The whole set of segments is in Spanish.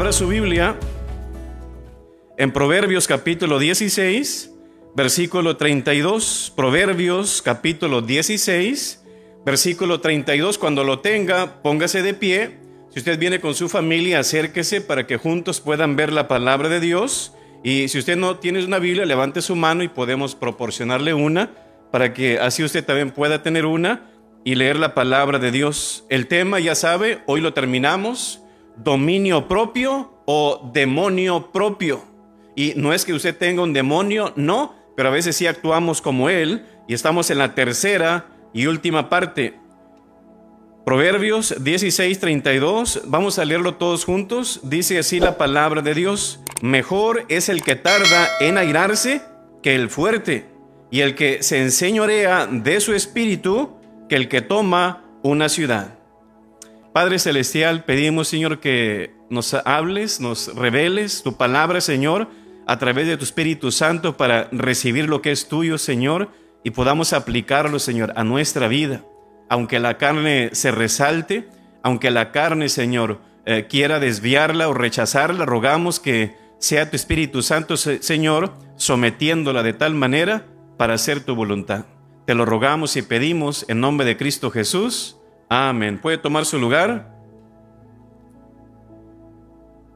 Abra su Biblia en Proverbios capítulo 16, versículo 32. Proverbios capítulo 16, versículo 32. Cuando lo tenga, póngase de pie. Si usted viene con su familia, acérquese para que juntos puedan ver la palabra de Dios. Y si usted no tiene una Biblia, levante su mano y podemos proporcionarle una para que así usted también pueda tener una y leer la palabra de Dios. El tema, ya sabe, hoy lo terminamos: dominio propio o demonio propio. Y no es que usted tenga un demonio, no, pero a veces sí actuamos como él, y estamos en la tercera y última parte. Proverbios 16:32, vamos a leerlo todos juntos. Dice así la palabra de Dios: mejor es el que tarda en airarse que el fuerte, y el que se enseñorea de su espíritu que el que toma una ciudad. Padre Celestial, pedimos, Señor, que nos hables, nos reveles tu palabra, Señor, a través de tu Espíritu Santo, para recibir lo que es tuyo, Señor, y podamos aplicarlo, Señor, a nuestra vida. Aunque la carne se resalte, aunque la carne, Señor, quiera desviarla o rechazarla, rogamos que sea tu Espíritu Santo, Señor, sometiéndola de tal manera para hacer tu voluntad. Te lo rogamos y pedimos en nombre de Cristo Jesús. Amén. ¿Puede tomar su lugar?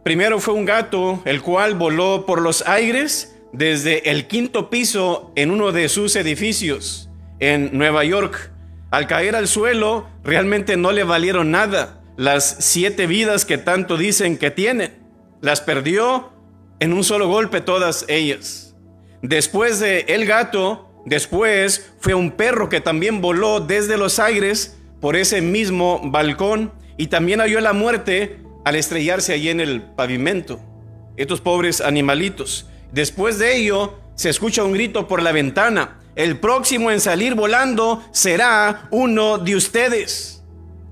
Primero fue un gato, el cual voló por los aires desde el 5º piso en uno de sus edificios en Nueva York. Al caer al suelo, realmente no le valieron nada las 7 vidas que tanto dicen que tienen. Las perdió en un solo golpe todas ellas. Después de el gato, después fue un perro que también voló desde los aires por ese mismo balcón, y también halló la muerte al estrellarse allí en el pavimento. Estos pobres animalitos. Después de ello, se escucha un grito por la ventana: el próximo en salir volando será uno de ustedes.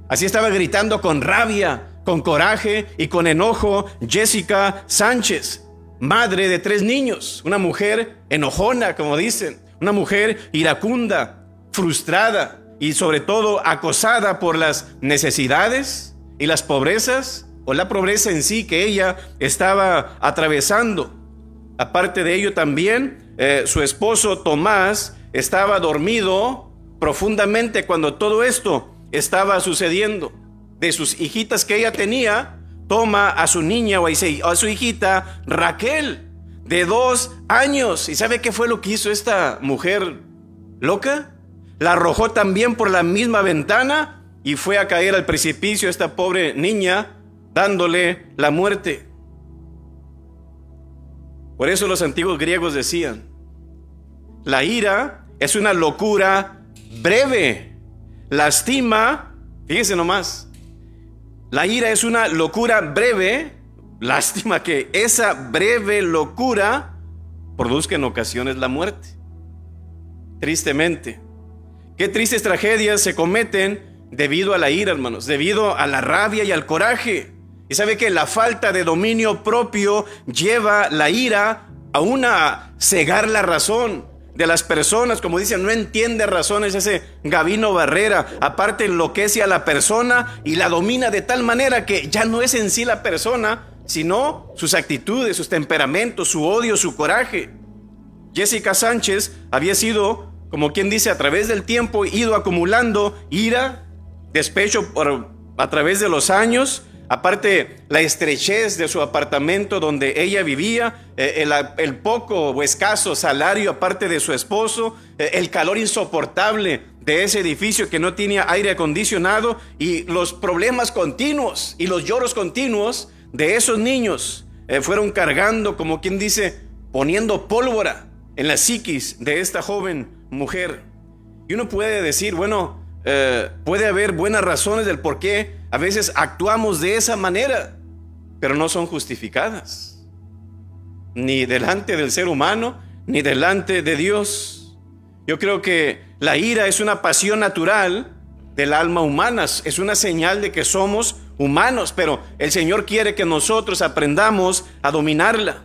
Así estaba gritando con rabia, con coraje y con enojo Jessica Sánchez, madre de 3 niños, una mujer enojona, como dicen, una mujer iracunda, frustrada y sobre todo acosada por las necesidades y las pobrezas, o la pobreza en sí que ella estaba atravesando. Aparte de ello también, su esposo Tomás estaba dormido profundamente cuando todo esto estaba sucediendo. De sus hijitas que ella tenía, toma a su niña o a su hijita Raquel, de 2 años. ¿Y sabe qué fue lo que hizo esta mujer loca? La arrojó también por la misma ventana y fue a caer al precipicio esta pobre niña, dándole la muerte. Por eso los antiguos griegos decían: la ira es una locura breve, lastima. Fíjense nomás, la ira es una locura breve, lástima que esa breve locura produzca en ocasiones la muerte. Tristemente, qué tristes tragedias se cometen debido a la ira, hermanos, debido a la rabia y al coraje. Y sabe que la falta de dominio propio lleva la ira a cegar la razón de las personas. Como dicen, no entiende razones ese Gabino Barrera. Aparte, enloquece a la persona y la domina de tal manera que ya no es en sí la persona, sino sus actitudes, sus temperamentos, su odio, su coraje. Jessica Sánchez había sido, como quien dice, a través del tiempo, ido acumulando ira, despecho a través de los años. Aparte, la estrechez de su apartamento donde ella vivía, el poco o escaso salario aparte de su esposo, el calor insoportable de ese edificio que no tenía aire acondicionado, y los problemas continuos y los lloros continuos de esos niños fueron cargando, como quien dice, poniendo pólvora en la psiquis de esta joven mujer. Y uno puede decir, bueno, puede haber buenas razones del por qué a veces actuamos de esa manera, pero no son justificadas, ni delante del ser humano, ni delante de Dios. Yo creo que la ira es una pasión natural del alma humana, es una señal de que somos humanos, pero el Señor quiere que nosotros aprendamos a dominarla.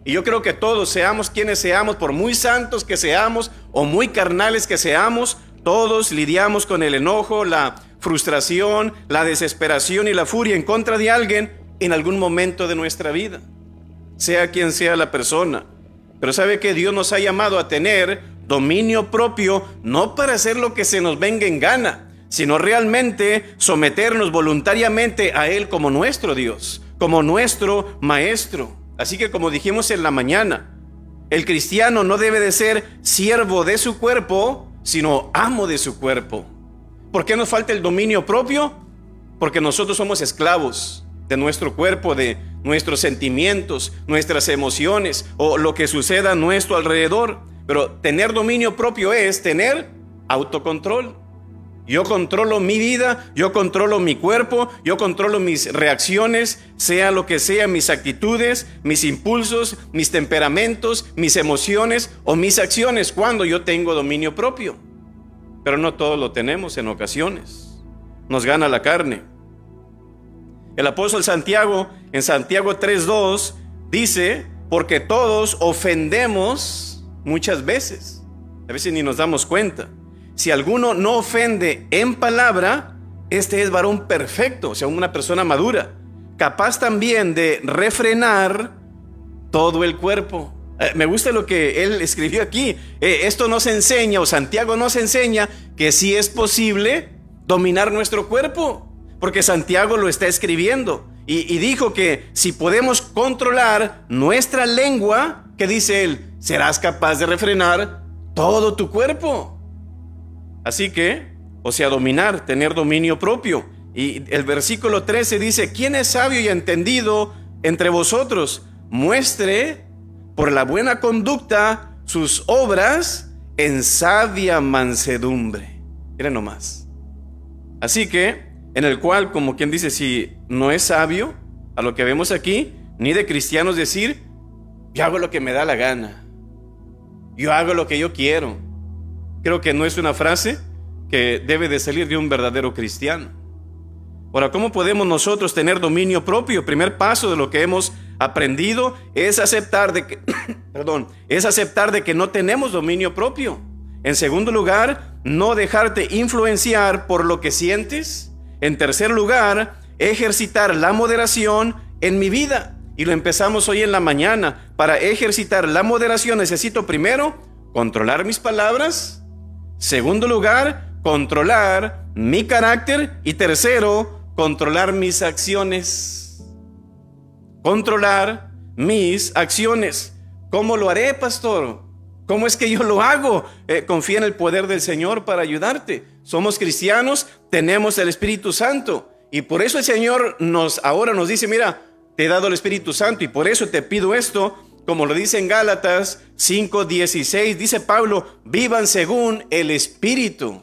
Y yo creo que todos, seamos quienes seamos, por muy santos que seamos o muy carnales que seamos, todos lidiamos con el enojo, la frustración, la desesperación y la furia en contra de alguien, en algún momento de nuestra vida, sea quien sea la persona. Pero sabe que Dios nos ha llamado a tener dominio propio, no para hacer lo que se nos venga en gana, sino realmente someternos voluntariamente a Él como nuestro Dios, como nuestro Maestro. Así que, como dijimos en la mañana, el cristiano no debe de ser siervo de su cuerpo, sino amo de su cuerpo. ¿Por qué nos falta el dominio propio? Porque nosotros somos esclavos de nuestro cuerpo, de nuestros sentimientos, nuestras emociones o lo que suceda a nuestro alrededor. Pero tener dominio propio es tener autocontrol. Yo controlo mi vida, yo controlo mi cuerpo, yo controlo mis reacciones, sea lo que sea, mis actitudes, mis impulsos, mis temperamentos, mis emociones o mis acciones cuando yo tengo dominio propio. Pero no todos lo tenemos en ocasiones. Nos gana la carne. El apóstol Santiago, en Santiago 3:2, dice, porque todos ofendemos muchas veces. A veces ni nos damos cuenta. Si alguno no ofende en palabra, este es varón perfecto, o sea, una persona madura, capaz también de refrenar todo el cuerpo. Me gusta lo que él escribió aquí. Esto nos enseña, o Santiago nos enseña, que sí es posible dominar nuestro cuerpo, porque Santiago lo está escribiendo y dijo que si podemos controlar nuestra lengua, ¿qué dice él? Serás capaz de refrenar todo tu cuerpo. Así que, o sea, dominar, tener dominio propio. Y el versículo 13 dice, ¿quién es sabio y entendido entre vosotros? Muestre por la buena conducta sus obras en sabia mansedumbre. Miren nomás. Así que, en el cual, como quien dice, si no es sabio, a lo que vemos aquí, ni de cristianos decir, yo hago lo que me da la gana, yo hago lo que yo quiero. Creo que no es una frase que debe de salir de un verdadero cristiano. Ahora, ¿cómo podemos nosotros tener dominio propio? El primer paso de lo que hemos aprendido es aceptar de que, es aceptar de que no tenemos dominio propio. En segundo lugar, no dejarte influenciar por lo que sientes. En tercer lugar, ejercitar la moderación en mi vida. Y lo empezamos hoy en la mañana. Para ejercitar la moderación necesito primero controlar mis palabras. Segundo lugar, controlar mi carácter. Y tercero, controlar mis acciones. Controlar mis acciones. ¿Cómo lo haré, pastor? ¿Cómo es que yo lo hago? Confía en el poder del Señor para ayudarte. Somos cristianos, tenemos el Espíritu Santo. Y por eso el Señor ahora nos dice, mira, te he dado el Espíritu Santo y por eso te pido esto. Como lo dice en Gálatas 5:16, dice Pablo, vivan según el Espíritu.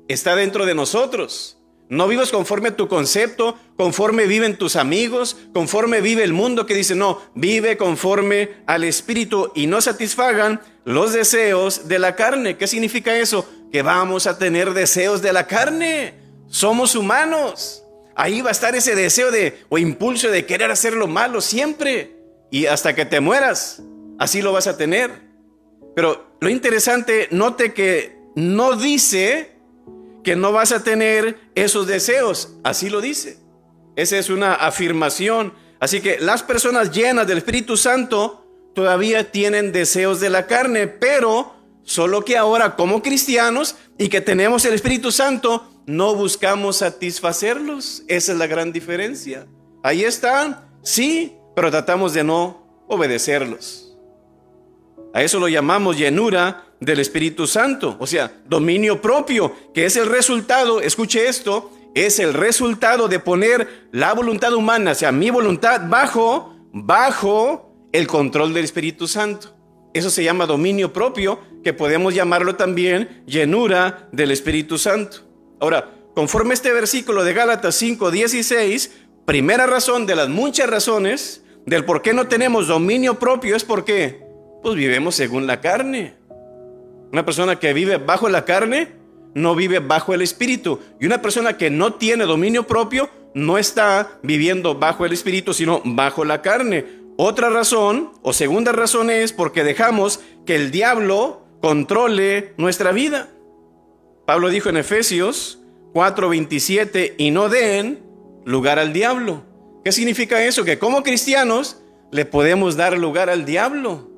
Está dentro de nosotros. No vivas conforme a tu concepto, conforme viven tus amigos, conforme vive el mundo que dice, no, vive conforme al Espíritu y no satisfagan los deseos de la carne. ¿Qué significa eso? Que vamos a tener deseos de la carne. Somos humanos. Ahí va a estar ese deseo o impulso de querer hacer lo malo siempre. Y hasta que te mueras, así lo vas a tener. Pero lo interesante, note que no dice que no vas a tener esos deseos. Así lo dice. Esa es una afirmación. Así que las personas llenas del Espíritu Santo todavía tienen deseos de la carne, pero solo que ahora como cristianos y que tenemos el Espíritu Santo, no buscamos satisfacerlos. Esa es la gran diferencia. Ahí están, sí, pero tratamos de no obedecerlos. A eso lo llamamos llenura del Espíritu Santo, o sea, dominio propio, que es el resultado, escuche esto, es el resultado de poner la voluntad humana, o sea, mi voluntad bajo el control del Espíritu Santo. Eso se llama dominio propio, que podemos llamarlo también llenura del Espíritu Santo. Ahora, conforme este versículo de Gálatas 5:16, primera razón de las muchas razones del por qué no tenemos dominio propio es porque pues vivimos según la carne. Una persona que vive bajo la carne no vive bajo el Espíritu, y una persona que no tiene dominio propio no está viviendo bajo el Espíritu, sino bajo la carne. Otra razón o segunda razón es porque dejamos que el diablo controle nuestra vida. Pablo dijo en Efesios 4:27, y no den lugar al diablo. ¿Qué significa eso? Que como cristianos le podemos dar lugar al diablo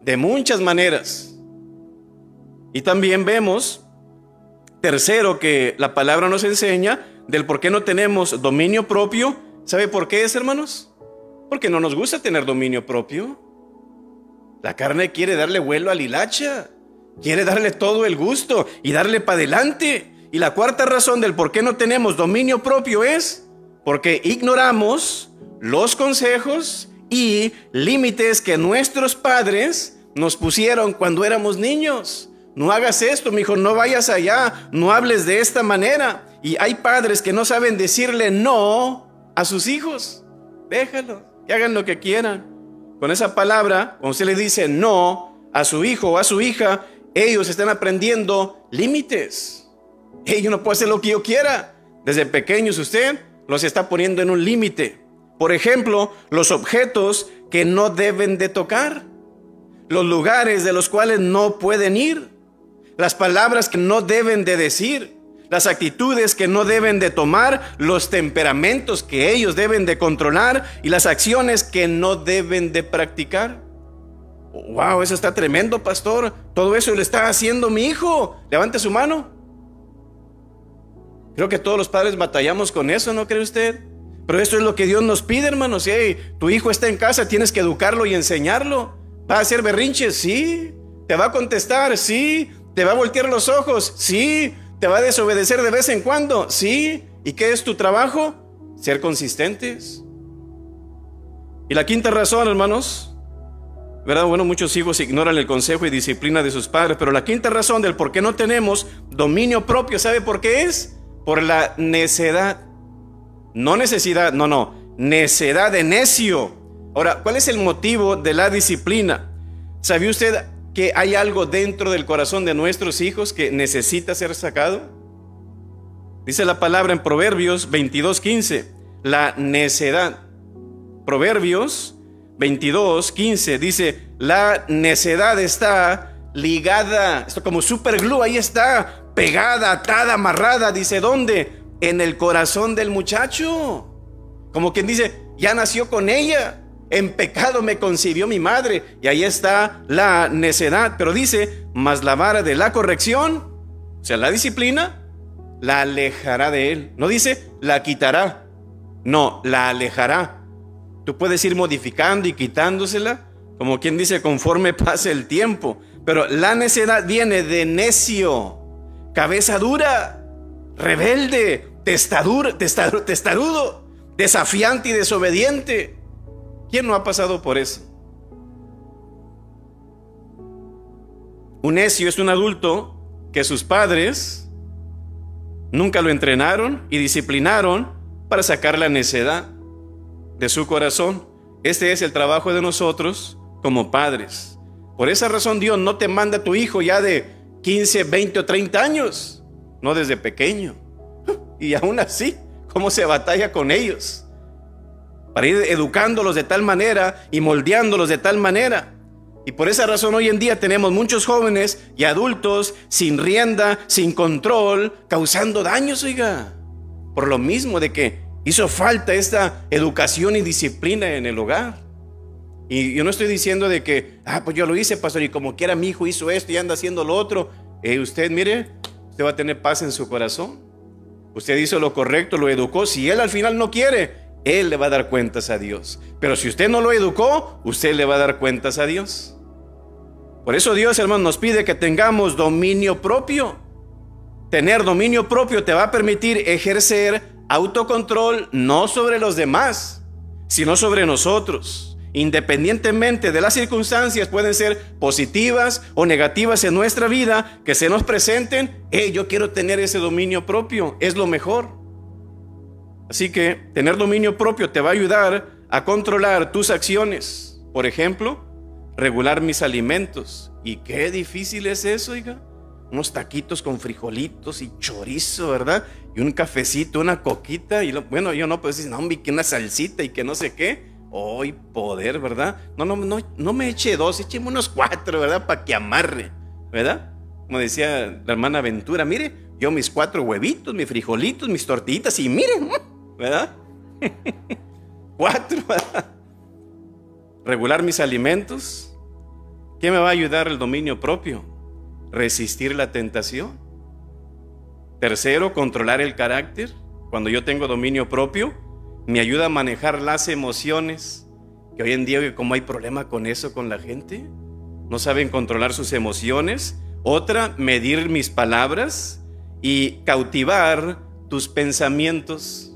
de muchas maneras. Y también vemos, tercero, que la palabra nos enseña del por qué no tenemos dominio propio. ¿Sabe por qué es, hermanos? Porque no nos gusta tener dominio propio. La carne quiere darle vuelo a la hilacha, quiere darle todo el gusto y darle para adelante. Y la cuarta razón del por qué no tenemos dominio propio es porque ignoramos los consejos y límites que nuestros padres nos pusieron cuando éramos niños. No hagas esto, mijo, no vayas allá, no hables de esta manera. Y hay padres que no saben decirle no a sus hijos. Déjalo, que hagan lo que quieran. Con esa palabra, cuando usted le dice no a su hijo o a su hija, ellos están aprendiendo límites. Yo no puedo hacer lo que yo quiera. Desde pequeños usted los está poniendo en un límite. Por ejemplo, los objetos que no deben de tocar, los lugares de los cuales no pueden ir, las palabras que no deben de decir, las actitudes que no deben de tomar, los temperamentos que ellos deben de controlar y las acciones que no deben de practicar. Wow, eso está tremendo, pastor. Todo eso lo está haciendo mi hijo. Levante su mano. Creo que todos los padres batallamos con eso, ¿no cree usted? Pero esto es lo que Dios nos pide, hermanos. Hey, tu hijo está en casa, tienes que educarlo y enseñarlo. ¿Va a hacer berrinches? Sí. ¿Te va a contestar? Sí. ¿Te va a voltear los ojos? Sí. ¿Te va a desobedecer de vez en cuando? Sí. ¿Y qué es tu trabajo? Ser consistentes. Y la quinta razón, hermanos, ¿verdad? Bueno, muchos hijos ignoran el consejo y disciplina de sus padres, pero la quinta razón del por qué no tenemos dominio propio, ¿sabe por qué es? Por la necedad. No necesidad, no, necedad de necio. Ahora, ¿cuál es el motivo de la disciplina? ¿Sabía usted que hay algo dentro del corazón de nuestros hijos que necesita ser sacado? Dice la palabra en Proverbios 22:15, la necedad. Proverbios 22:15 dice, la necedad está ligada, esto como superglue, ahí está, pegada, atada, amarrada. Dice, ¿dónde? En el corazón del muchacho. Como quien dice, ya nació con ella. En pecado me concibió mi madre. Y ahí está la necedad. Pero dice, mas la vara de la corrección, o sea, la disciplina, la alejará de él. No dice, la quitará. No, la alejará. Tú puedes ir modificando y quitándosela, como quien dice, conforme pase el tiempo. Pero la necedad viene de necio, cabeza dura, rebelde, testarudo, desafiante y desobediente. ¿Quién no ha pasado por eso? Un necio es un adulto que sus padres nunca lo entrenaron y disciplinaron para sacar la necedad de su corazón. Este es el trabajo de nosotros como padres. Por esa razón Dios no te manda a tu hijo ya de 15, 20 o 30 años, no desde pequeño. Y aún así, ¿cómo se batalla con ellos? Para ir educándolos de tal manera y moldeándolos de tal manera. Y por esa razón hoy en día tenemos muchos jóvenes y adultos sin rienda, sin control, causando daños, oiga. Por lo mismo de que hizo falta esta educación y disciplina en el hogar. Y yo no estoy diciendo de que, pues yo lo hice, pastor, y como quiera mi hijo hizo esto y anda haciendo lo otro. Usted, mire, usted va a tener paz en su corazón. Usted hizo lo correcto, lo educó. Si él al final no quiere, él le va a dar cuentas a Dios. Pero si usted no lo educó, usted le va a dar cuentas a Dios. Por eso Dios, hermano, nos pide que tengamos dominio propio. Tener dominio propio te va a permitir ejercer autocontrol no sobre los demás, sino sobre nosotros. Independientemente de las circunstancias, pueden ser positivas o negativas en nuestra vida, que se nos presenten. Yo quiero tener ese dominio propio, es lo mejor. Así que tener dominio propio te va a ayudar a controlar tus acciones. Por ejemplo, regular mis alimentos. ¿Y qué difícil es eso, oiga? Unos taquitos con frijolitos y chorizo, ¿verdad? Y un cafecito, una coquita. Y bueno, yo no puedo decir, no, que una salsita y que no sé qué. Hoy poder, ¿verdad? No me eche 2, écheme unos 4, ¿verdad? Para que amarre, ¿verdad? Como decía la hermana Ventura, mire, yo mis 4 huevitos, mis frijolitos, mis tortillitas y miren, ¿verdad? 4, regular mis alimentos. ¿Qué me va a ayudar el dominio propio? Resistir la tentación. Tercero, controlar el carácter. Cuando yo tengo dominio propio, me ayuda a manejar las emociones. Que hoy en día, como hay problema con eso, con la gente, no saben controlar sus emociones. Otra, medir mis palabras y cautivar tus pensamientos.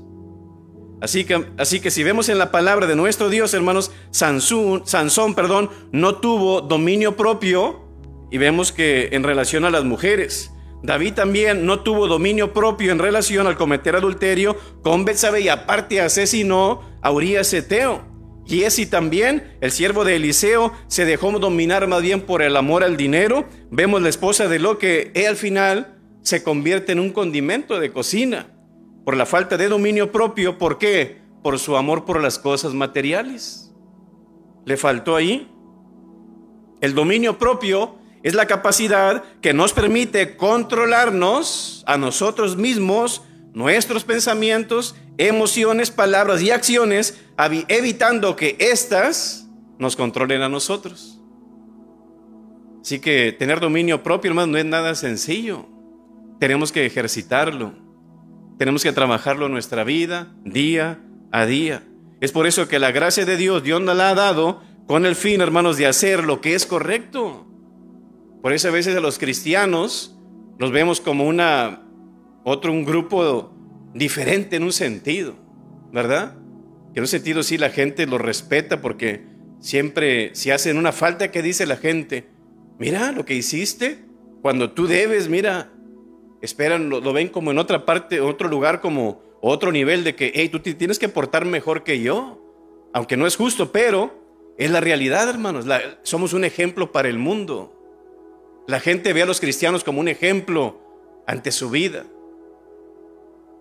Así que si vemos en la palabra de nuestro Dios, hermanos, Sansón, no tuvo dominio propio, y vemos que en relación a las mujeres. David también no tuvo dominio propio en relación al cometer adulterio con Betsabé, y aparte asesinó a Urías Eteo. Giezi también, el siervo de Eliseo, se dejó dominar más bien por el amor al dinero. Vemos la esposa de Lot, que al final se convierte en un condimento de cocina por la falta de dominio propio. ¿Por qué? Por su amor por las cosas materiales. Le faltó ahí. El dominio propio es la capacidad que nos permite controlarnos a nosotros mismos, nuestros pensamientos, emociones, palabras y acciones, evitando que éstas nos controlen a nosotros. Así que tener dominio propio, hermano, no es nada sencillo. Tenemos que ejercitarlo. Tenemos que trabajarlo en nuestra vida, día a día. Es por eso que la gracia de Dios nos la ha dado con el fin, hermanos, de hacer lo que es correcto. Por eso a veces a los cristianos los vemos como un grupo diferente en un sentido, ¿verdad? Que en un sentido sí la gente lo respeta, porque siempre si hacen una falta, ¿qué dice la gente? Mira lo que hiciste cuando tú debes, mira, esperan, lo ven como en otra parte, otro lugar, como otro nivel de que, hey, tú te tienes que portar mejor que yo, aunque no es justo, pero es la realidad, hermanos. Somos un ejemplo para el mundo. La gente ve a los cristianos como un ejemplo ante su vida.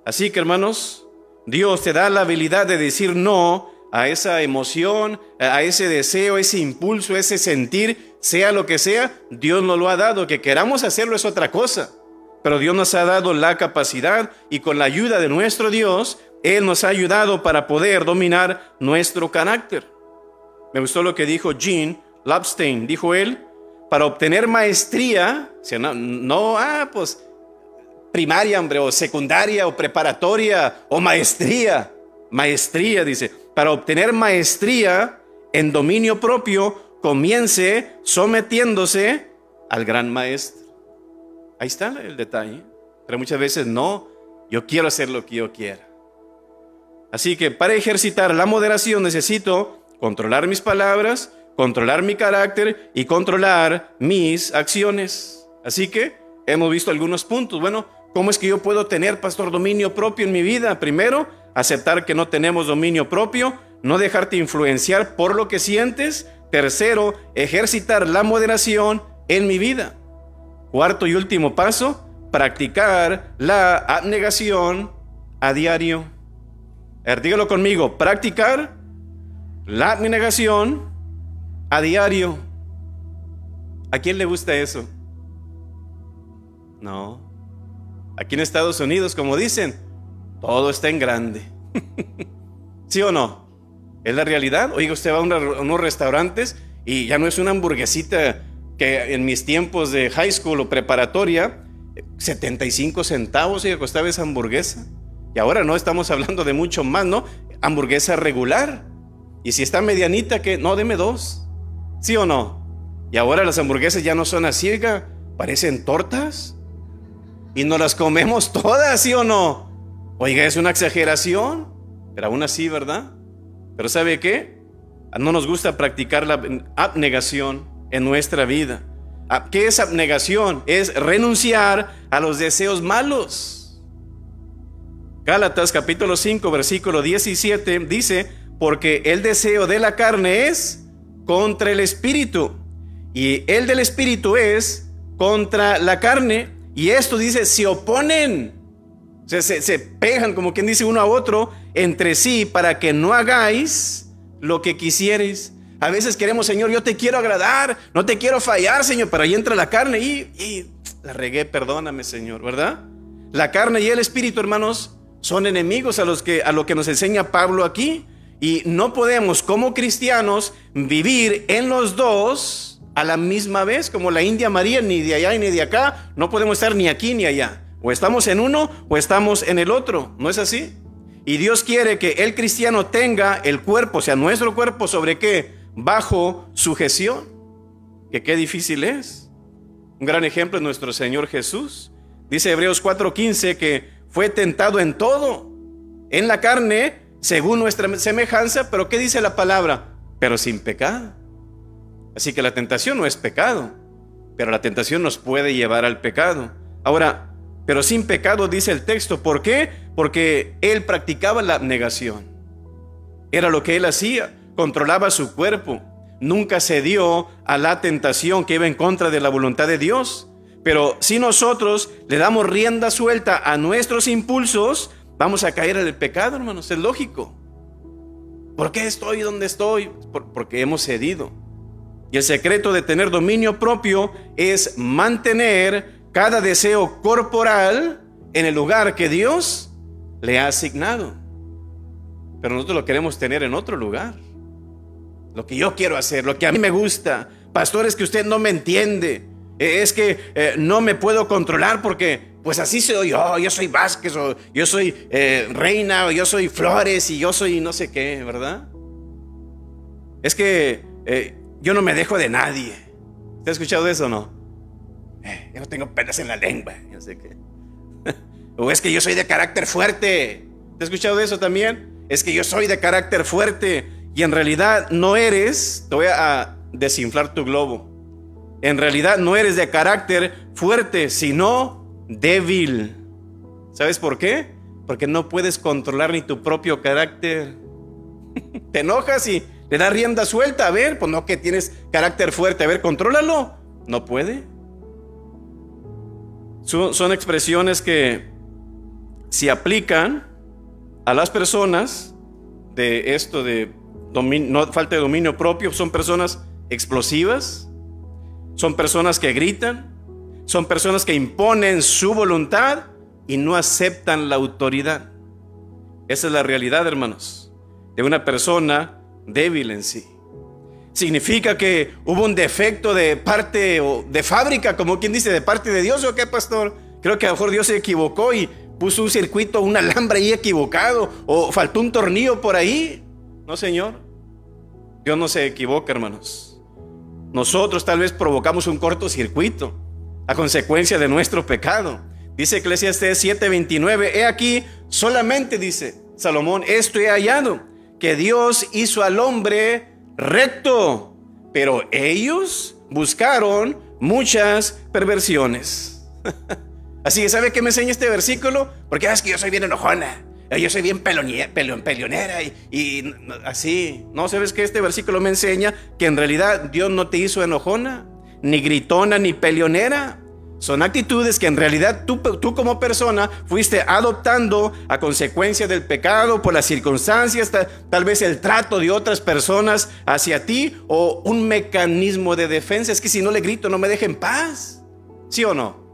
Así que, hermanos, Dios te da la habilidad de decir no a esa emoción, a ese deseo, ese impulso, ese sentir, sea lo que sea. Dios nos lo ha dado. Que queramos hacerlo es otra cosa, pero Dios nos ha dado la capacidad, y con la ayuda de nuestro Dios, Él nos ha ayudado para poder dominar nuestro carácter. Me gustó lo que dijo Jean Lapstein. Dijo él: para obtener maestría, pues primaria, hombre, o secundaria, o preparatoria, o maestría. Maestría, dice. Para obtener maestría en dominio propio, comience sometiéndose al gran maestro. Ahí está el detalle. Pero muchas veces no, yo quiero hacer lo que yo quiera. Así que para ejercitar la moderación necesito controlar mis palabras, controlar mi carácter y controlar mis acciones. Así que hemos visto algunos puntos. Bueno, ¿cómo es que yo puedo tener, pastor, dominio propio en mi vida? Primero, aceptar que no tenemos dominio propio, no dejarte influenciar por lo que sientes. Tercero, ejercitar la moderación en mi vida. Cuarto y último paso, practicar la abnegación a diario. Dígalo conmigo: practicar la abnegación a diario. ¿A quién le gusta eso? No. Aquí en Estados Unidos, como dicen, todo está en grande. ¿Sí o no? ¿Es la realidad? Oiga, usted va a unos restaurantes y ya no es una hamburguesita que en mis tiempos de high school o preparatoria, 75 centavos y costaba esa hamburguesa. Y ahora no, estamos hablando de mucho más, ¿no? Hamburguesa regular. Y si está medianita, ¿qué? No, deme 2. ¿Sí o no? Y ahora las hamburguesas ya no son así, oiga, parecen tortas. Y nos las comemos todas, ¿sí o no? Oiga, es una exageración, pero aún así, ¿verdad? Pero ¿sabe qué? No nos gusta practicar la abnegación en nuestra vida. ¿Qué es abnegación? Es renunciar a los deseos malos. Gálatas capítulo 5 versículo 17 dice: porque el deseo de la carne es contra el espíritu, y el del espíritu es contra la carne, y esto dice, se oponen. Se pegan, como quien dice, uno a otro entre sí, para que no hagáis lo que quisierais. A veces queremos, Señor, yo te quiero agradar, no te quiero fallar, Señor, pero ahí entra la carne y la regué, perdóname, Señor, ¿verdad? La carne y el espíritu, hermanos, son enemigos a lo que nos enseña Pablo aquí. Y no podemos como cristianos vivir en los dos a la misma vez, como la India María, ni de allá ni de acá. No podemos estar ni aquí ni allá. O estamos en uno o estamos en el otro. ¿No es así? Y Dios quiere que el cristiano tenga el cuerpo, o sea, nuestro cuerpo, ¿sobre qué? Bajo sujeción. Que qué difícil es. Un gran ejemplo es nuestro Señor Jesús. Dice Hebreos 4:15 que fue tentado en todo, en la carne, según nuestra semejanza, pero ¿qué dice la palabra? Pero sin pecado. Así que la tentación no es pecado, pero la tentación nos puede llevar al pecado. Ahora, pero sin pecado dice el texto. ¿Por qué? Porque Él practicaba la abnegación. Era lo que Él hacía, controlaba su cuerpo. Nunca cedió a la tentación que iba en contra de la voluntad de Dios. Pero si nosotros le damos rienda suelta a nuestros impulsos, vamos a caer en el pecado, hermanos. Es lógico. ¿Por qué estoy donde estoy? Porque hemos cedido. Y el secreto de tener dominio propio es mantener cada deseo corporal en el lugar que Dios le ha asignado. Pero nosotros lo queremos tener en otro lugar. Lo que yo quiero hacer, lo que a mí me gusta. Pastor, es que usted no me entiende. Es que no me puedo controlar porque pues así soy yo soy Vázquez, o yo soy Reina, o yo soy Flores, y yo soy no sé qué, ¿verdad? Es que yo no me dejo de nadie. ¿Usted ha escuchado eso o no? Yo no tengo pelos en la lengua, no sé qué. O es que yo soy de carácter fuerte. ¿Usted ha escuchado eso también? Es que yo soy de carácter fuerte. Y en realidad no eres, te voy a desinflar tu globo. En realidad no eres de carácter fuerte, sino débil. ¿Sabes por qué? Porque no puedes controlar ni tu propio carácter. Te enojas y le das rienda suelta. A ver, pues no, que tienes carácter fuerte. A ver, contrólalo. No puede. Son expresiones que se aplican a las personas de esto de no, falta de dominio propio. Son personas explosivas. Son personas que gritan, son personas que imponen su voluntad y no aceptan la autoridad. Esa es la realidad, hermanos, de una persona débil en sí. ¿Significa que hubo un defecto de parte o de fábrica, como quien dice, de parte de Dios o qué, pastor? Creo que a lo mejor Dios se equivocó y puso un circuito, un alambre ahí equivocado, o faltó un tornillo por ahí. No, Señor, Dios no se equivoca, hermanos. Nosotros tal vez provocamos un cortocircuito a consecuencia de nuestro pecado. Dice Eclesiastés 7:29, he aquí, solamente dice Salomón, esto he hallado, que Dios hizo al hombre recto, pero ellos buscaron muchas perversiones. Así que, ¿sabe qué me enseña este versículo? Porque es que yo soy bien enojona, yo soy bien peleonera y así. No, ¿sabes qué? Este versículo me enseña que en realidad Dios no te hizo enojona, ni gritona, ni peleonera. Son actitudes que en realidad tú como persona fuiste adoptando a consecuencia del pecado, por las circunstancias, tal vez el trato de otras personas hacia ti, o un mecanismo de defensa. Es que si no le grito no me deja en paz. ¿Sí o no?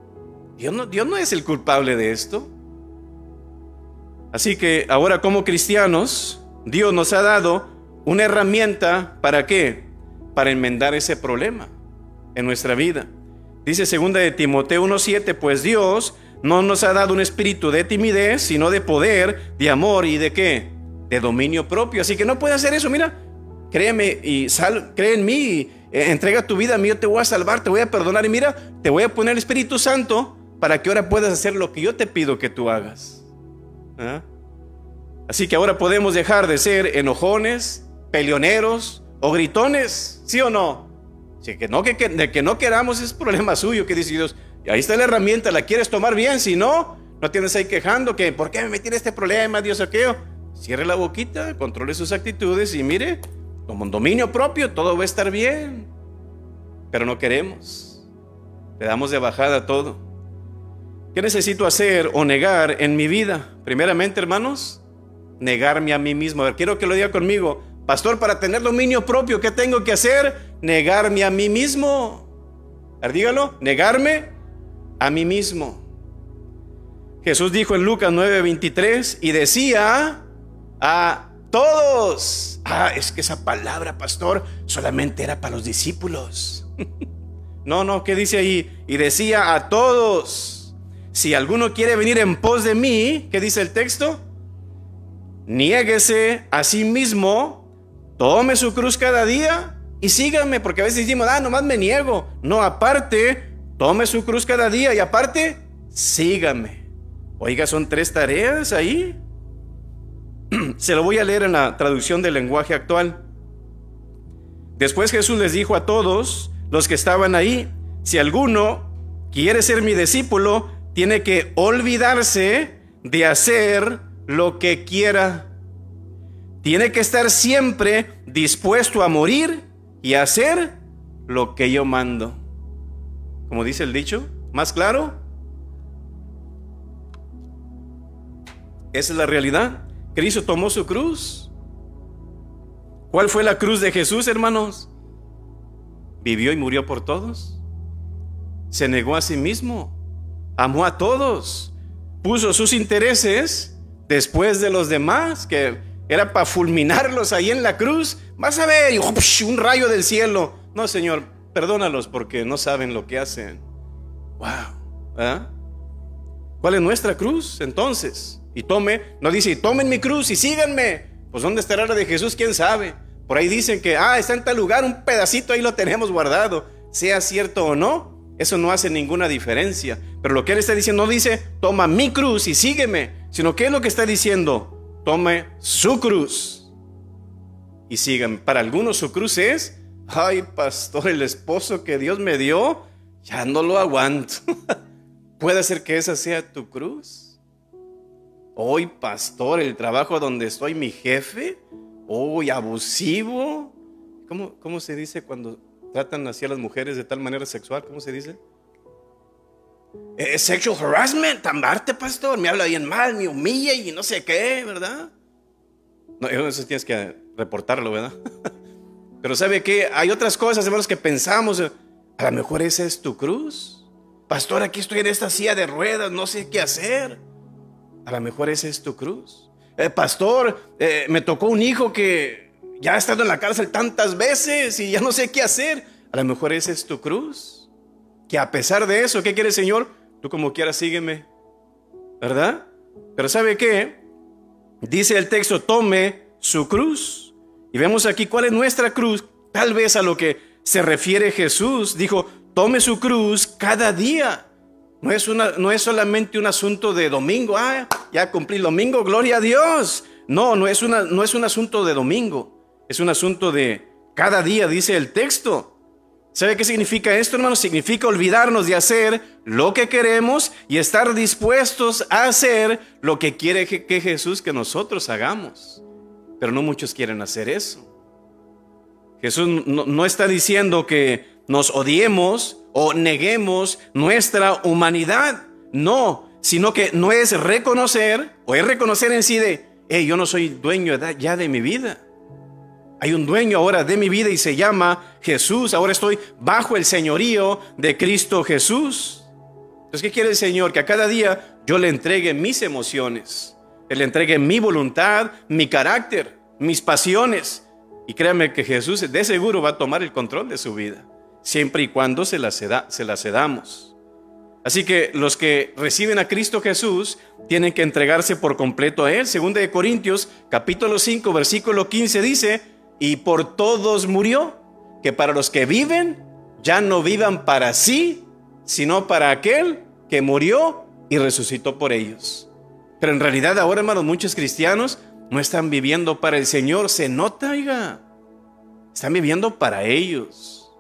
Dios no es el culpable de esto. Así que ahora como cristianos, Dios nos ha dado una herramienta. ¿Para qué? Para enmendar ese problema en nuestra vida. Dice 2 de Timoteo 1:7, pues Dios no nos ha dado un espíritu de timidez, sino de poder, de amor y de ¿qué? De dominio propio. Así que no puedes hacer eso. Mira, créeme y cree en mí, entrega tu vida a mí, yo te voy a salvar, te voy a perdonar y mira, te voy a poner el Espíritu Santo para que ahora puedas hacer lo que yo te pido que tú hagas. ¿Ah? Así que ahora podemos dejar de ser enojones, peleoneros o gritones, ¿sí o no? Si que no queramos es problema suyo, que dice Dios. Y ahí está la herramienta, la quieres tomar bien, si no, no tienes ahí quejando que ¿por qué me metí en este problema, Dios aquello? Cierre la boquita, controle sus actitudes y mire, como un dominio propio todo va a estar bien. Pero no queremos, le damos de bajada todo. ¿Qué necesito hacer o negar en mi vida? Primeramente, hermanos, negarme a mí mismo. A ver, quiero que lo diga conmigo. Pastor, para tener dominio propio, ¿qué tengo que hacer? Negarme a mí mismo. A ver, dígalo, negarme a mí mismo. Jesús dijo en Lucas 9:23 y decía a todos. Es que esa palabra, pastor, solamente era para los discípulos. No, ¿qué dice ahí? Y decía a todos: si alguno quiere venir en pos de mí, ¿qué dice el texto? Niéguese a sí mismo, tome su cruz cada día y sígame. Porque a veces decimos, nomás me niego. No, aparte, tome su cruz cada día y aparte, sígame. Oiga, son 3 tareas ahí. Se lo voy a leer en la traducción del lenguaje actual. Después Jesús les dijo a todos los que estaban ahí: si alguno quiere ser mi discípulo, tiene que olvidarse de hacer lo que quiera. Tiene que estar siempre dispuesto a morir y a hacer lo que yo mando. Como dice el dicho, ¿más claro? Esa es la realidad. Cristo tomó su cruz. ¿Cuál fue la cruz de Jesús, hermanos? Vivió y murió por todos. Se negó a sí mismo. Amó a todos. Puso sus intereses después de los demás, que era para fulminarlos ahí en la cruz. Vas a ver, y un rayo del cielo. No, Señor, perdónalos porque no saben lo que hacen. Wow. ¿Ah? ¿Cuál es nuestra cruz entonces? No dice, y tomen mi cruz y síganme. Pues ¿dónde estará la de Jesús? ¿Quién sabe? Por ahí dicen que, está en tal lugar, un pedacito ahí lo tenemos guardado. Sea cierto o no, eso no hace ninguna diferencia. Pero lo que él está diciendo no dice, toma mi cruz y sígueme, sino que es lo que está diciendo: tome su cruz y síganme. Para algunos su cruz es, pastor, el esposo que Dios me dio, ya no lo aguanto. ¿Puede ser que esa sea tu cruz? Hoy, pastor, el trabajo donde estoy, mi jefe, abusivo. ¿Cómo se dice cuando tratan así a las mujeres de tal manera sexual? ¿Cómo se dice? Sexual harassment. Amarte, pastor, me habla bien mal, me humilla y no sé qué, ¿verdad? No, eso tienes que reportarlo, ¿verdad? Pero ¿sabe qué? Hay otras cosas, hermanos, que pensamos, a lo mejor esa es tu cruz. Pastor, aquí estoy en esta silla de ruedas, no sé qué hacer. A lo mejor esa es tu cruz. Pastor, me tocó un hijo que ya ha estado en la cárcel tantas veces y ya no sé qué hacer. A lo mejor esa es tu cruz. Que a pesar de eso, ¿qué quiere el Señor? Tú como quieras sígueme, ¿verdad? Pero ¿sabe qué? Dice el texto, tome su cruz. Y vemos aquí cuál es nuestra cruz. Tal vez a lo que se refiere Jesús. Dijo, tome su cruz cada día. No es solamente un asunto de domingo. Ya cumplí el domingo, gloria a Dios. No es un asunto de domingo. Es un asunto de cada día, dice el texto. ¿Sabe qué significa esto, hermanos? Significa olvidarnos de hacer lo que queremos y estar dispuestos a hacer lo que quiere que Jesús que nosotros hagamos. Pero no muchos quieren hacer eso. Jesús no está diciendo que nos odiemos o neguemos nuestra humanidad. No, sino que no es reconocer, o es reconocer en sí de, yo no soy dueño ya de mi vida. Hay un dueño ahora de mi vida y se llama Jesús. Ahora estoy bajo el señorío de Cristo Jesús. Entonces, ¿qué quiere el Señor? Que a cada día yo le entregue mis emociones, le entregue mi voluntad, mi carácter, mis pasiones. Y créame que Jesús de seguro va a tomar el control de su vida, siempre y cuando se la cedamos. Así que los que reciben a Cristo Jesús tienen que entregarse por completo a Él. Segunda de Corintios, capítulo 5, versículo 15 dice, y por todos murió, que para los que viven, ya no vivan para sí, sino para aquel que murió y resucitó por ellos. Pero en realidad ahora, hermanos, muchos cristianos no están viviendo para el Señor. Se nota, oiga. Están viviendo para ellos.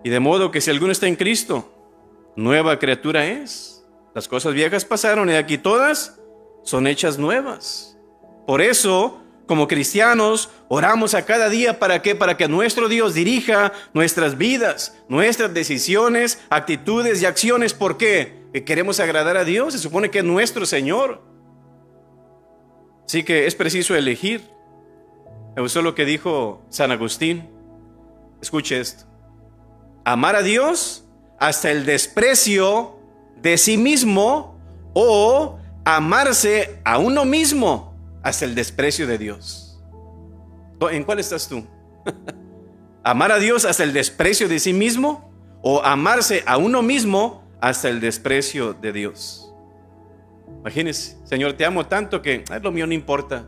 Y de modo que si alguno está en Cristo, nueva criatura es. Las cosas viejas pasaron y aquí todas son hechas nuevas. Por eso, como cristianos, oramos a cada día. ¿Para qué? Para que nuestro Dios dirija nuestras vidas, nuestras decisiones, actitudes y acciones. ¿Por qué? Que queremos agradar a Dios. Se supone que es nuestro Señor. Así que es preciso elegir. Me gustó lo que dijo San Agustín. Escuche esto. Amar a Dios hasta el desprecio de sí mismo, o amarse a uno mismo hasta el desprecio de Dios. ¿En cuál estás tú? ¿Amar a Dios hasta el desprecio de sí mismo? ¿O amarse a uno mismo hasta el desprecio de Dios? Imagínese, Señor, te amo tanto que lo mío no importa.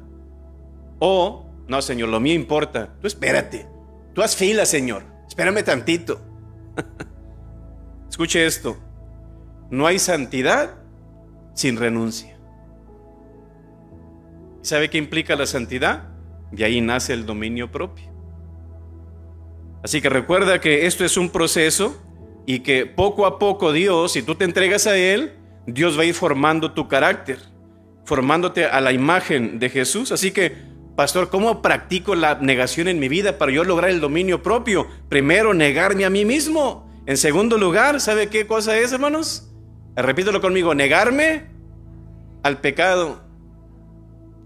O, no, Señor, lo mío importa. Tú espérate, tú haz fila, Señor, espérame tantito. Escuche esto: no hay santidad sin renuncia. ¿Sabe qué implica la santidad? De ahí nace el dominio propio. Así que recuerda que esto es un proceso y que poco a poco Dios, si tú te entregas a Él, Dios va a ir formando tu carácter, formándote a la imagen de Jesús. Así que, pastor, ¿cómo practico la negación en mi vida para yo lograr el dominio propio? Primero, negarme a mí mismo. En segundo lugar, ¿sabe qué cosa es, hermanos? Repítelo conmigo: negarme al pecado.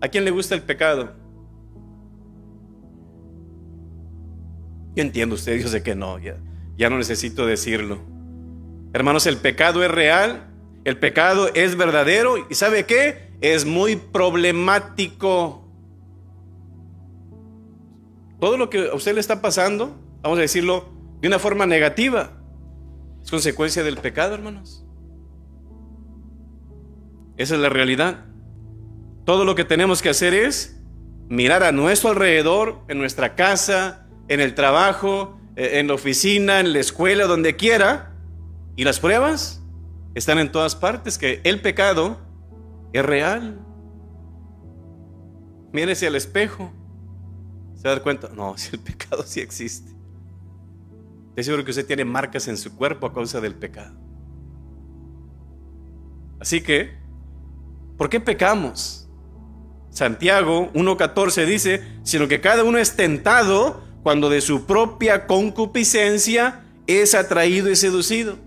¿A quién le gusta el pecado? Yo entiendo, usted, yo sé que no, ya no necesito decirlo. Hermanos, el pecado es real, el pecado es verdadero y ¿sabe qué? Es muy problemático. Todo lo que a usted le está pasando, vamos a decirlo de una forma negativa, es consecuencia del pecado, hermanos. Esa es la realidad. Todo lo que tenemos que hacer es mirar a nuestro alrededor, en nuestra casa, en el trabajo, en la oficina, en la escuela, donde quiera. Y las pruebas están en todas partes, que el pecado es real. Mírese al espejo, se da cuenta, no, si el pecado sí existe. Estoy seguro que usted tiene marcas en su cuerpo a causa del pecado. Así que, ¿por qué pecamos? Santiago 1:14 dice: sino que cada uno es tentado cuando de su propia concupiscencia es atraído y seducido.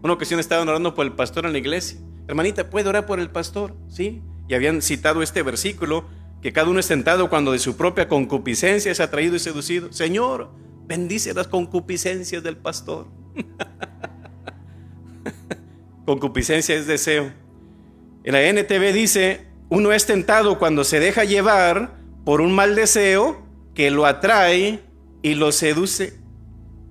Una ocasión estaban orando por el pastor en la iglesia. Hermanita, ¿puede orar por el pastor? Sí. Y habían citado este versículo, que cada uno es tentado cuando de su propia concupiscencia es atraído y seducido. Señor, bendice las concupiscencias del pastor. Concupiscencia es deseo. En la NTV dice: uno es tentado cuando se deja llevar por un mal deseo que lo atrae y lo seduce.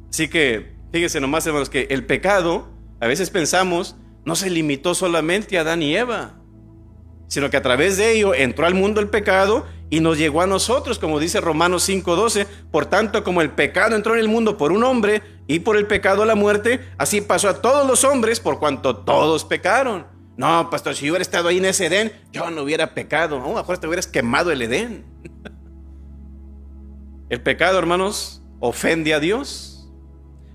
Así que fíjense nomás, hermanos, que el pecado, a veces pensamos, no se limitó solamente a Adán y Eva, sino que a través de ello entró al mundo el pecado y nos llegó a nosotros, como dice Romanos 5:12. Por tanto, como el pecado entró en el mundo por un hombre y por el pecado la muerte, así pasó a todos los hombres por cuanto todos pecaron. No, pastor, si yo hubiera estado ahí en ese Edén, yo no hubiera pecado. No, mejor te hubieras quemado el Edén. El pecado, hermanos, ofende a Dios.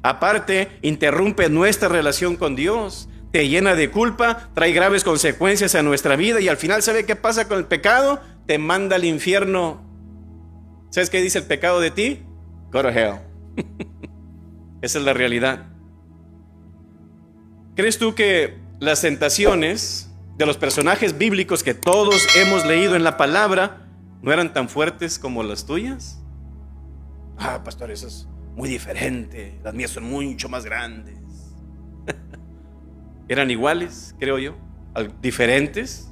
Aparte, interrumpe nuestra relación con Dios, te llena de culpa, trae graves consecuencias a nuestra vida y al final, ¿sabe qué pasa con el pecado? Te manda al infierno. ¿Sabes qué dice el pecado de ti? Go to hell. Esa es la realidad. ¿Crees tú que las tentaciones de los personajes bíblicos que todos hemos leído en la palabra no eran tan fuertes como las tuyas? Ah, pastor, eso es muy diferente. Las mías son mucho más grandes. Eran iguales, creo yo, diferentes,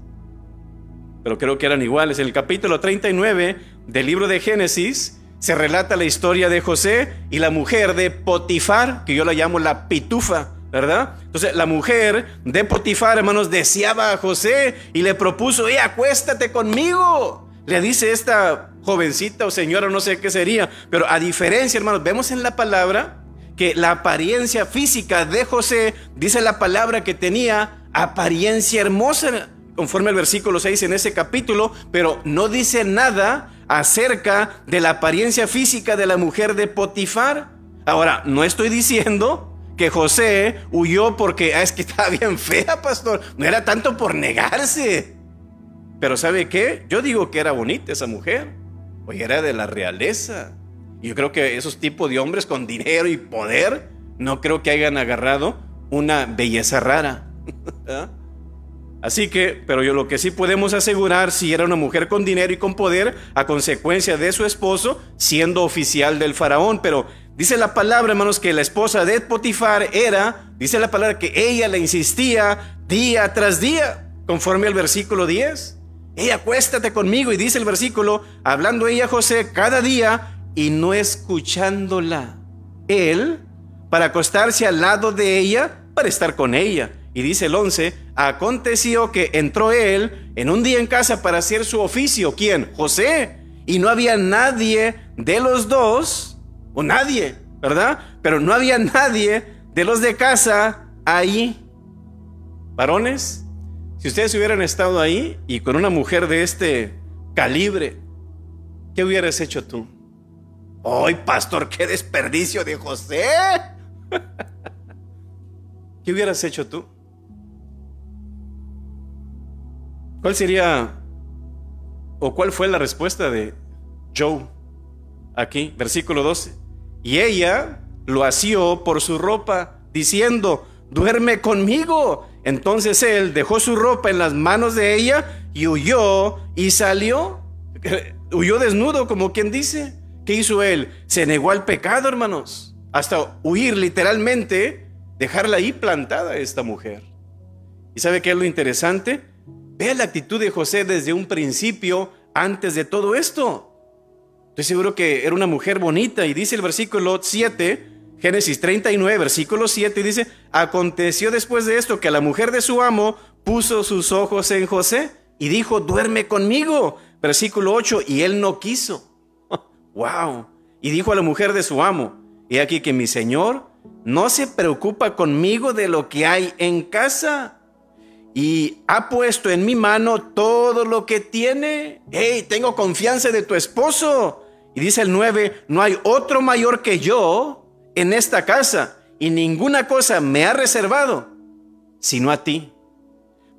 pero creo que eran iguales. En el capítulo 39 del libro de Génesis se relata la historia de José y la mujer de Potifar, que yo la llamo la pitufa, ¿verdad? Entonces la mujer de Potifar, hermanos, deseaba a José y le propuso: acuéstate conmigo. Le dice esta jovencita o señora, no sé qué sería, pero a diferencia, hermanos, vemos en la palabra que la apariencia física de José, dice la palabra que tenía apariencia hermosa, conforme al versículo 6 en ese capítulo, pero no dice nada acerca de la apariencia física de la mujer de Potifar. Ahora, no estoy diciendo que José huyó porque es que estaba bien fea, pastor. No era tanto por negarse. Pero ¿sabe qué? Yo digo que era bonita esa mujer. Oye, era de la realeza. Y yo creo que esos tipos de hombres con dinero y poder, no creo que hayan agarrado una belleza rara. Así que, pero yo lo que sí podemos asegurar, si era una mujer con dinero y con poder, a consecuencia de su esposo siendo oficial del faraón. Pero dice la palabra, hermanos, que la esposa de Potifar dice la palabra que ella le insistía día tras día, conforme al versículo 10. hey, acuéstate conmigo. Y dice el versículo, hablando ella a José cada día y no escuchándola él, para acostarse al lado de ella, para estar con ella. Y dice el 11, aconteció que entró él en un día en casa para hacer su oficio. ¿Quién? José. Y no había nadie de los dos, o nadie, ¿verdad? Pero no había nadie de los de casa ahí. Varones, si ustedes hubieran estado ahí y con una mujer de este calibre, ¿qué hubieras hecho tú? ¡Ay, pastor, qué desperdicio de José! ¿Qué hubieras hecho tú? ¿Cuál sería o cuál fue la respuesta de Job? Aquí, versículo 12. Y ella lo asió por su ropa, diciendo, duerme conmigo. Entonces él dejó su ropa en las manos de ella y huyó y salió. Huyó desnudo, como quien dice. ¿Qué hizo él? Se negó al pecado, hermanos. Hasta huir, literalmente, dejarla ahí plantada esta mujer. ¿Y sabe qué es lo interesante? Vea la actitud de José desde un principio, antes de todo esto. Estoy seguro que era una mujer bonita. Y dice el versículo 7, Génesis 39, versículo 7, dice, aconteció después de esto que la mujer de su amo puso sus ojos en José y dijo, duerme conmigo. Versículo 8, y él no quiso. Wow. Y dijo a la mujer de su amo, he aquí que mi señor no se preocupa conmigo de lo que hay en casa, y ha puesto en mi mano todo lo que tiene. Hey, tengo confianza de tu esposo. Y dice el 9, no hay otro mayor que yo en esta casa, y ninguna cosa me ha reservado, sino a ti,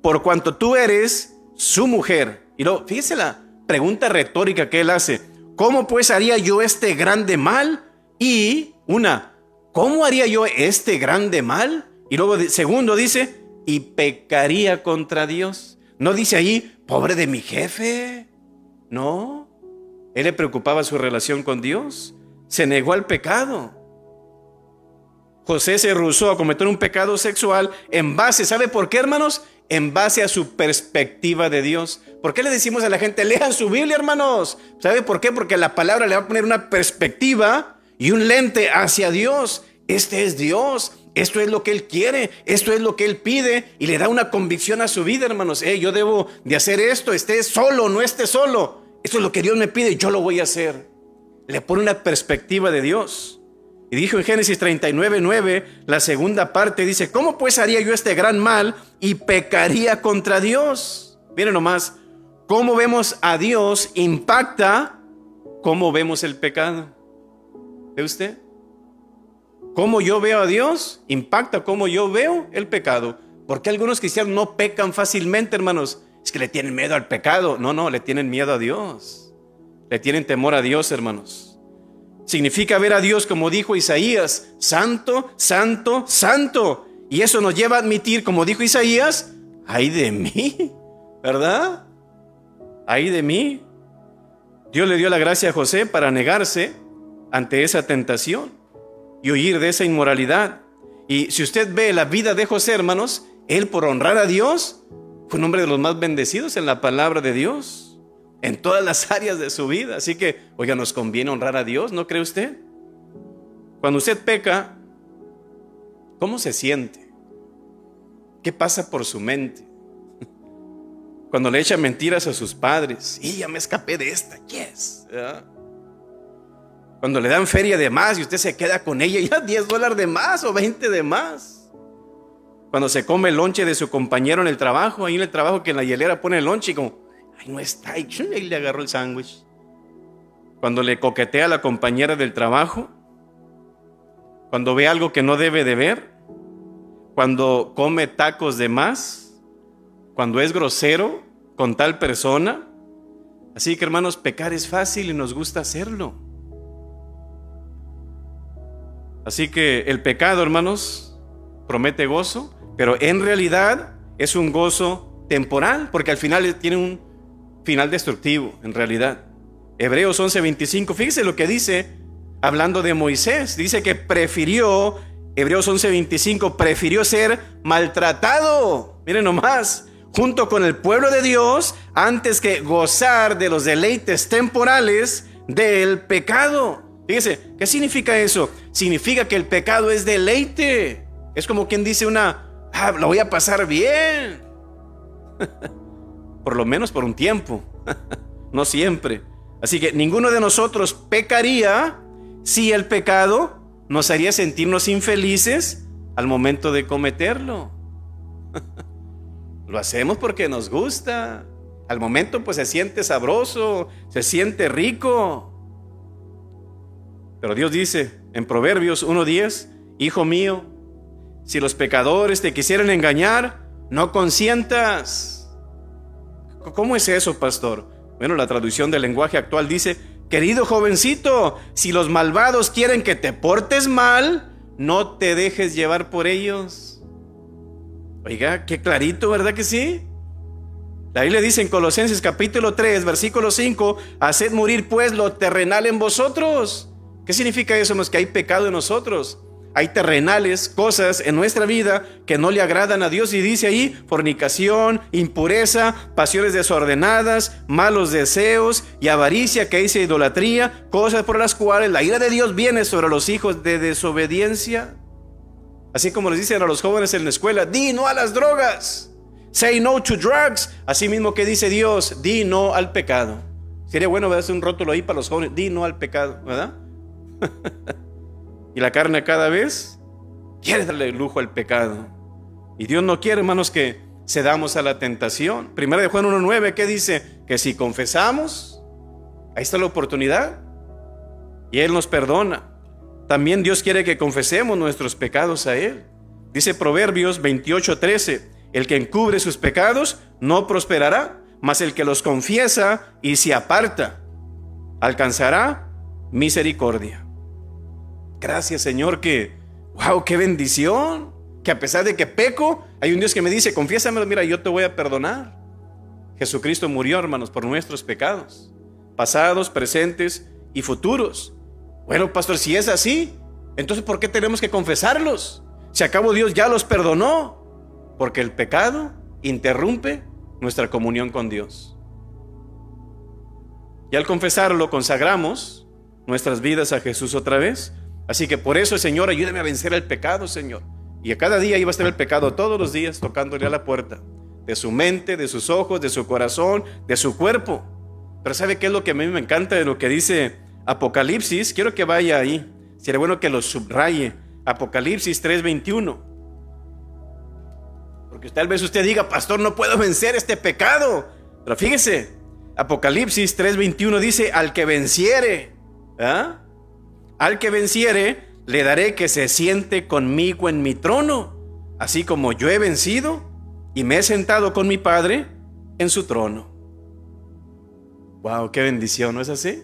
por cuanto tú eres su mujer. Y luego, fíjese la pregunta retórica que él hace. ¿Cómo pues haría yo este grande mal? Y ¿cómo haría yo este grande mal? Y luego, segundo, dice, y pecaría contra Dios. No dice ahí, pobre de mi jefe. No, él le preocupaba su relación con Dios. Se negó al pecado. José se rehusó a cometer un pecado sexual en base, ¿sabe por qué, hermanos? En base a su perspectiva de Dios. ¿Por qué le decimos a la gente, lean su Biblia, hermanos? ¿Sabe por qué? Porque la palabra le va a poner una perspectiva y un lente hacia Dios. Este es Dios. Esto es lo que Él quiere, esto es lo que Él pide, y le da una convicción a su vida, hermanos. Yo debo de hacer esto, esté solo, no esté solo. Esto es lo que Dios me pide, yo lo voy a hacer. Le pone una perspectiva de Dios. Y dijo en Génesis 39, 9, la segunda parte, dice, ¿cómo pues haría yo este gran mal y pecaría contra Dios? Miren nomás, cómo vemos a Dios impacta cómo vemos el pecado. ¿Ve usted? Cómo yo veo a Dios impacta cómo yo veo el pecado. ¿Por qué algunos cristianos no pecan fácilmente, hermanos? Es que le tienen miedo al pecado. No, le tienen miedo a Dios. Le tienen temor a Dios, hermanos. Significa ver a Dios, como dijo Isaías, santo, santo, santo. Y eso nos lleva a admitir, como dijo Isaías, ay de mí, ¿verdad? Ay de mí. Dios le dio la gracia a José para negarse ante esa tentación y huir de esa inmoralidad. Y si usted ve la vida de José, hermanos, él, por honrar a Dios, fue un hombre de los más bendecidos en la palabra de Dios, en todas las áreas de su vida. Así que, oiga, nos conviene honrar a Dios, ¿no cree usted? Cuando usted peca, ¿cómo se siente? ¿Qué pasa por su mente? Cuando le echa mentiras a sus padres, y ya me escapé de esta, yes, ¿verdad? Cuando le dan feria de más y usted se queda con ella, ya $10 de más o 20 de más. Cuando se come el lonche de su compañero en el trabajo, ahí en el trabajo que en la hielera pone el lonche y como, ay, no está, y le agarró el sándwich. Cuando le coquetea a la compañera del trabajo, cuando ve algo que no debe de ver, cuando come tacos de más, cuando es grosero con tal persona. Así que, hermanos, pecar es fácil y nos gusta hacerlo. Así que el pecado, hermanos, promete gozo, pero en realidad es un gozo temporal, porque al final tiene un final destructivo, en realidad. Hebreos 11:25, fíjese lo que dice, hablando de Moisés, dice que Hebreos 11:25, prefirió ser maltratado, miren nomás, junto con el pueblo de Dios antes que gozar de los deleites temporales del pecado. Fíjese, ¿qué significa eso? Significa que el pecado es deleite. Es como quien dice lo voy a pasar bien. Por lo menos por un tiempo, no siempre. Así que ninguno de nosotros pecaría si el pecado nos haría sentirnos infelices al momento de cometerlo. Lo hacemos porque nos gusta. Al momento pues se siente sabroso, se siente rico. Pero Dios dice en Proverbios 1:10, hijo mío, si los pecadores te quisieran engañar, no consientas. ¿Cómo es eso, pastor? Bueno, la traducción del lenguaje actual dice, querido jovencito, si los malvados quieren que te portes mal, no te dejes llevar por ellos. Oiga, qué clarito, ¿verdad que sí? La Biblia dice en Colosenses capítulo 3, versículo 5, haced morir pues lo terrenal en vosotros. ¿Qué significa eso? Que hay pecado en nosotros. Hay terrenales, cosas en nuestra vida que no le agradan a Dios. Y dice ahí, fornicación, impureza, pasiones desordenadas, malos deseos y avaricia, que dice idolatría, cosas por las cuales la ira de Dios viene sobre los hijos de desobediencia. Así como les dicen a los jóvenes en la escuela, di no a las drogas, say no to drugs. Así mismo que dice Dios, di no al pecado. Sería bueno hacer un rótulo ahí para los jóvenes, di no al pecado, ¿verdad? Y la carne cada vez quiere darle lujo al pecado. Y Dios no quiere, hermanos, que cedamos a la tentación. Primera de Juan 1:9, ¿qué dice? Que si confesamos, ahí está la oportunidad. Y Él nos perdona. También Dios quiere que confesemos nuestros pecados a Él. Dice Proverbios 28:13, el que encubre sus pecados no prosperará, mas el que los confiesa y se aparta alcanzará misericordia. Gracias, Señor, wow, qué bendición, que a pesar de que peco, hay un Dios que me dice, confiésamelo, mira, yo te voy a perdonar. Jesucristo murió, hermanos, por nuestros pecados, pasados, presentes y futuros. Bueno, pastor, si es así, entonces ¿por qué tenemos que confesarlos? Si acabo Dios ya los perdonó, porque el pecado interrumpe nuestra comunión con Dios. Y al confesarlo, consagramos nuestras vidas a Jesús otra vez. Así que por eso, Señor, ayúdame a vencer el pecado, Señor. Y a cada día iba a estar el pecado todos los días tocándole a la puerta de su mente, de sus ojos, de su corazón, de su cuerpo. Pero ¿sabe qué es lo que a mí me encanta de lo que dice Apocalipsis? Quiero que vaya ahí. Sería bueno que lo subraye. Apocalipsis 3:21. Porque tal vez usted diga, pastor, no puedo vencer este pecado. Pero fíjese, Apocalipsis 3:21 dice, al que venciere, al que venciere, le daré que se siente conmigo en mi trono, así como yo he vencido y me he sentado con mi Padre en su trono. Wow, qué bendición, ¿no es así?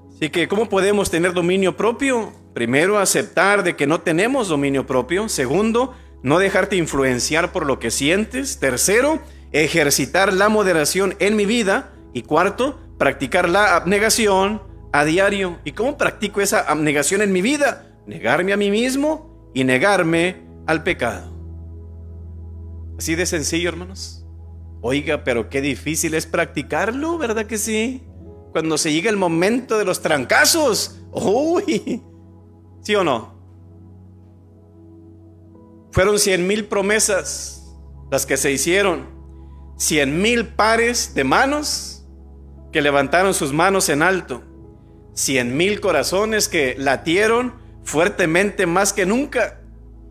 Así que, ¿cómo podemos tener dominio propio? Primero, aceptar de que no tenemos dominio propio. Segundo, no dejarte influenciar por lo que sientes. Tercero, ejercitar la moderación en mi vida. Y cuarto, practicar la abnegación a diario. ¿Y cómo practico esa abnegación en mi vida? Negarme a mí mismo y negarme al pecado. Así de sencillo, hermanos. Oiga, pero qué difícil es practicarlo, ¿verdad que sí? Cuando se llega el momento de los trancazos. ¡Uy! ¿Sí o no? Fueron 100,000 promesas las que se hicieron. 100,000 pares de manos que levantaron sus manos en alto. 100,000 corazones que latieron fuertemente más que nunca.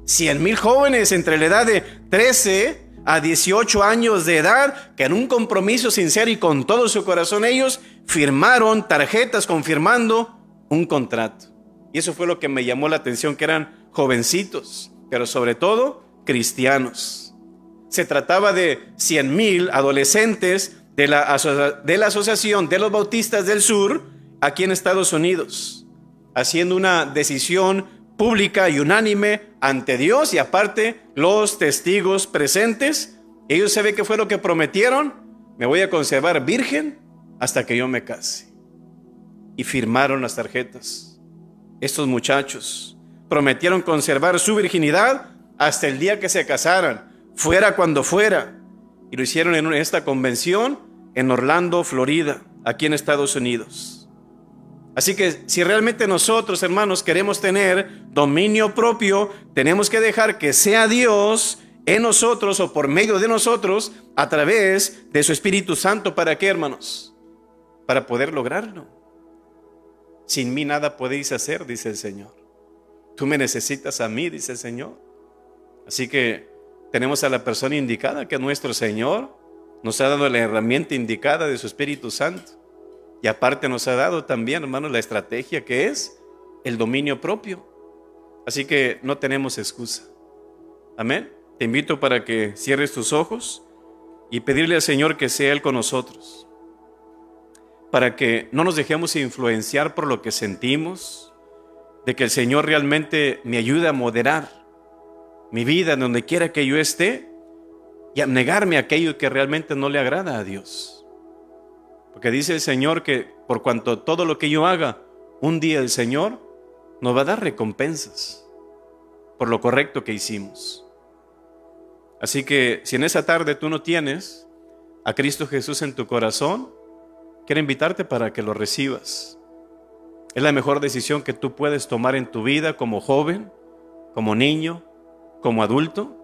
100,000 jóvenes entre la edad de 13 a 18 años de edad que en un compromiso sincero y con todo su corazón ellos firmaron tarjetas confirmando un contrato. Y eso fue lo que me llamó la atención, que eran jovencitos, pero sobre todo cristianos. Se trataba de 100,000 adolescentes de la Asociación de los Bautistas del Sur aquí en Estados Unidos, haciendo una decisión pública y unánime ante Dios y aparte los testigos presentes. Ellos saben qué fue lo que prometieron: me voy a conservar virgen hasta que yo me case. Y firmaron las tarjetas. Estos muchachos prometieron conservar su virginidad hasta el día que se casaran. fuera cuando fuera. Y lo hicieron en esta convención en Orlando, Florida, aquí en Estados Unidos. Así que si realmente nosotros, hermanos, queremos tener dominio propio, tenemos que dejar que sea Dios en nosotros o por medio de nosotros a través de su Espíritu Santo. ¿Para qué, hermanos? Para poder lograrlo. Sin mí nada podéis hacer, dice el Señor. Tú me necesitas a mí, dice el Señor. Así que tenemos a la persona indicada, que es nuestro Señor. Nos ha dado la herramienta indicada de su Espíritu Santo. Y aparte nos ha dado también, hermanos, la estrategia que es el dominio propio. Así que no tenemos excusa. Amén. Te invito para que cierres tus ojos y pedirle al Señor que sea Él con nosotros. Para que no nos dejemos influenciar por lo que sentimos, de que el Señor realmente me ayude a moderar mi vida en donde quiera que yo esté y a negarme aquello que realmente no le agrada a Dios. Porque dice el Señor que por cuanto todo lo que yo haga, un día el Señor nos va a dar recompensas por lo correcto que hicimos. Así que si en esa tarde tú no tienes a Cristo Jesús en tu corazón, quiero invitarte para que lo recibas. Es la mejor decisión que tú puedes tomar en tu vida como joven, como niño, como adulto,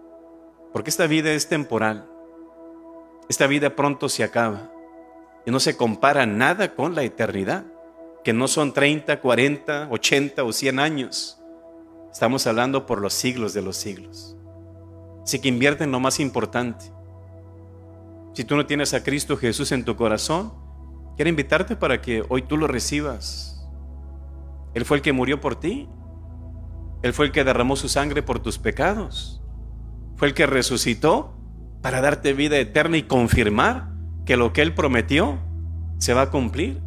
porque esta vida es temporal. Esta vida pronto se acaba y no se compara nada con la eternidad, que no son 30, 40, 80 o 100 años. Estamos hablando por los siglos de los siglos. Así que invierte en lo más importante. Si tú no tienes a Cristo Jesús en tu corazón, quiero invitarte para que hoy tú lo recibas. Él fue el que murió por ti. Él fue el que derramó su sangre por tus pecados. Fue el que resucitó para darte vida eterna y confirmar que lo que Él prometió se va a cumplir.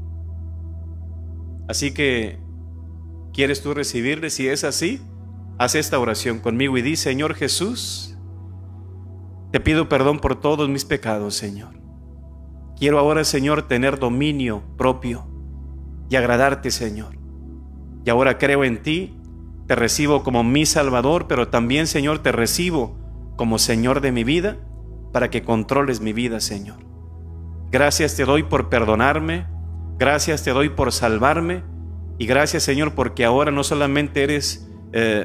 Así que, ¿quieres tú recibirle? Si es así, haz esta oración conmigo y di: Señor Jesús, te pido perdón por todos mis pecados, Señor. Quiero ahora, Señor, tener dominio propio y agradarte, Señor. Y ahora creo en ti, te recibo como mi Salvador, pero también, Señor, te recibo como Señor de mi vida, para que controles mi vida, Señor. Gracias te doy por perdonarme, gracias te doy por salvarme, y gracias, Señor, porque ahora no solamente eres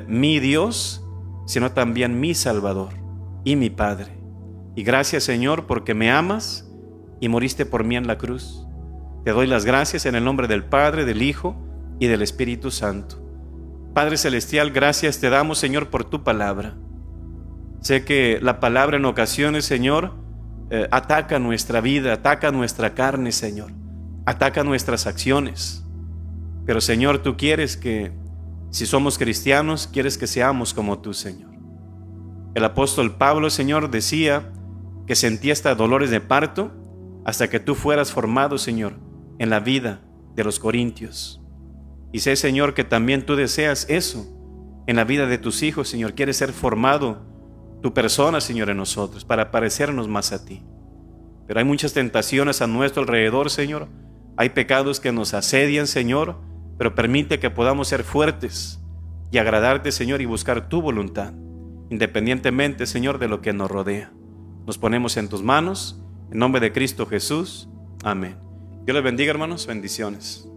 mi Dios, sino también mi Salvador y mi Padre. Y gracias, Señor, porque me amas y moriste por mí en la cruz. Te doy las gracias en el nombre del Padre, del Hijo y del Espíritu Santo. Padre Celestial, gracias te damos, Señor, por tu palabra. Sé que la palabra en ocasiones, Señor, ataca nuestra vida, ataca nuestra carne, Señor, ataca nuestras acciones. Pero, Señor, tú quieres que, si somos cristianos, quieres que seamos como tú, Señor. El apóstol Pablo, Señor, decía que sentía hasta dolores de parto hasta que tú fueras formado, Señor, en la vida de los corintios. Y sé, Señor, que también tú deseas eso en la vida de tus hijos, Señor. Quieres ser formado tu persona, Señor, en nosotros, para parecernos más a ti. Pero hay muchas tentaciones a nuestro alrededor, Señor. Hay pecados que nos asedian, Señor, pero permite que podamos ser fuertes y agradarte, Señor, y buscar tu voluntad, independientemente, Señor, de lo que nos rodea. Nos ponemos en tus manos, en nombre de Cristo Jesús. Amén. Dios les bendiga, hermanos. Bendiciones.